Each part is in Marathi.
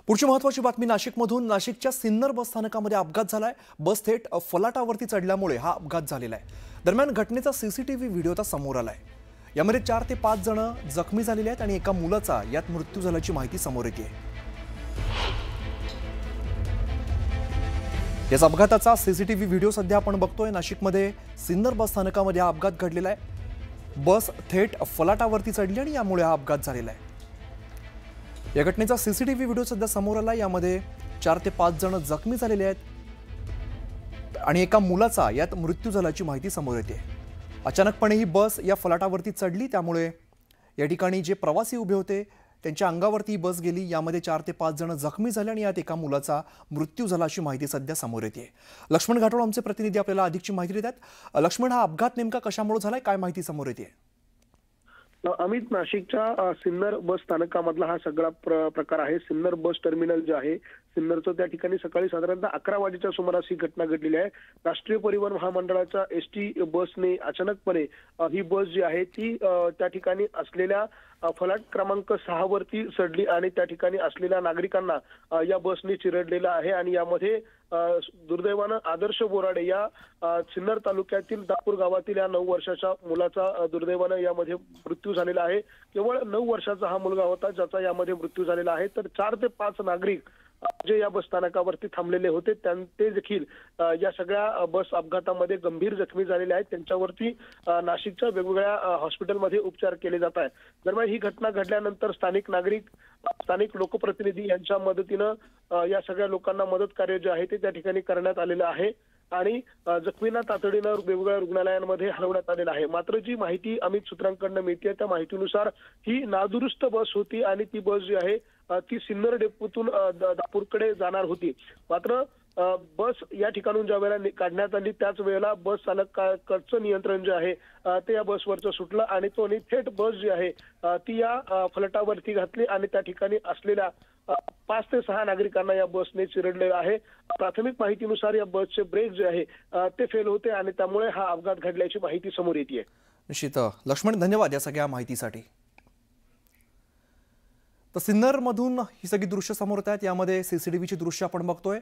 पुढची महत्त्वाची बातमी नाशिकमधून। नाशिकच्या सिन्नर बस स्थानकामध्ये अपघात झालाय। बस थेट फलाटावरती चढल्यामुळे हा अपघात झालेला आहे। दरम्यान घटनेचा सीसीटीव्ही व्हिडिओ आता समोर आलाय। यामध्ये 4 ते 5 जण जखमी झालेले आहेत आणि एका मुलाचा यात मृत्यू झाल्याची माहिती समोर येते। या अपघाताचा सीसीटीव्ही व्हिडिओ सध्या आपण बघतोय। नाशिकमध्ये सिन्नर बस स्थानकामध्ये हा अपघात घडलेला आहे। बस थेट फलाटावरती चढली आणि यामुळे हा अपघात झालेला आहे। या घटनेचा सीसीटीव्ही व्हिडिओ सध्या समोर आला। यामध्ये 4 ते 5 जण जखमी झालेले आहेत आणि एका मुलाचा यात मृत्यू झाल्याची माहिती समोर येते। अचानकपणे ही बस या फलाटावरती चढली, त्यामुळे या ठिकाणी जे प्रवासी उभे होते त्यांच्या अंगावरती ही बस गेली। यामध्ये 4 ते 5 जण जखमी झाले आणि यात एका मुलाचा मृत्यू झाला अशी माहिती सध्या समोर येते। लक्ष्मण घाटोळ आमचे प्रतिनिधी आपल्याला अधिकची माहिती देतात। लक्ष्मण, हा अपघात नेमका कशामुळे झालाय, काय माहिती समोर येते? अमित, नाशिकच्या सिन्नर बस स्थानकामधला हा सगळा प्रकार आहे। सिन्नर बस टर्मिनल जे आहे सिन्नरचं, त्या ठिकाणी सकाळी साधारणतः 11 वाजेच्या सुमारास ही घटना घडलेली आहे। राष्ट्रीय परिवहन महामंडळाच्या एसटी बसने अचानकपणे ही बस जी आहे ती त्या ठिकाणी असलेल्या फलाट क्रमांक 6 वरती चढली आणि त्या ठिकाणी असलेल्या नागरिकांना या बसने चिरडलेलं आहे। आणि यामध्ये दुर्दैवानं आदर्श बोराडे या सिन्नर तालुक्यातील दापूर गावातील या 9 वर्षाच्या मुलाचा दुर्दैवानं यामध्ये मृत्यू झालेला आहे। केवळ 9 वर्षाचा हा मुलगा होता ज्याचा यामध्ये मृत्यू झालेला आहे। तर 4 ते 5 नागरिक जे या बस स्थानकावरती थांबलेले होते ते देखील या सगळ्या बस अपघातामध्ये गंभीर जखमी झालेले आहेत। त्यांच्यावरती नाशिकच्या वेगवेगळ्या हॉस्पिटलमध्ये उपचार केले जात आहेत। दरम्यान ही घटना घडल्यानंतर स्थानिक नागरिक, स्थानिक लोकप्रतिनिधी यांच्या मदतीनं या सगळ्या लोकांना मदत कार्य जे आहे ते त्या ठिकाणी करण्यात आलेलं आहे आणि जखमींना तातडीनं वेगवेगळ्या रुग्णालयांमध्ये हलवण्यात आलेलं आहे। मात्र जी माहिती अमित सूत्रांकडून मिळते त्या माहितीनुसार ही नादुरुस्त बस होती आणि ती बस जी आहे ती सिन्नर डेपोतून दापूरकडे जाणार होती। मात्र बस या ठिकाणून ज्या वेळेला काढण्यात आली त्याच वेळेला बस चालकाचं नियंत्रण जे आहे ते या बसवरचं सुटलं आणि तो थेट बस जी आहे ती या फलाटावरती घातली आणि त्या ठिकाणी असलेल्या 5 ते 6 नागरिकांना या बसने चिरडलेलं आहे। प्राथमिक माहितीनुसार या बसचे ब्रेक जे आहे ते फेल होते आणि त्यामुळे हा अपघात घडल्याची माहिती समोर येते। निश्चित लक्ष्मण, धन्यवाद या सगळ्या माहितीसाठी। तर सिन्नर मधून ही सगळी दृश्य समोर येत आहेत। यामध्ये सीसीटीव्हीची दृश्य आपण बघतोय।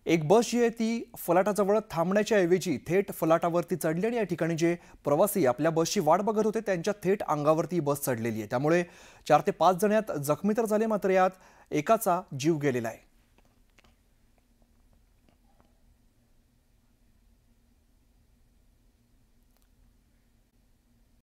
एक बस जी आहे ती फलाटाजवळ थांबण्याच्या ऐवजी थेट फलाटावरती चढली आणि या ठिकाणी जे प्रवासी आपल्या बसची वाट बघत होते त्यांच्या थेट अंगावरती बस चढलेली आहे। त्यामुळे 4 ते 5 जण यात जखमी तर झाले, मात्र यात एकाचा जीव गेलेला आहे।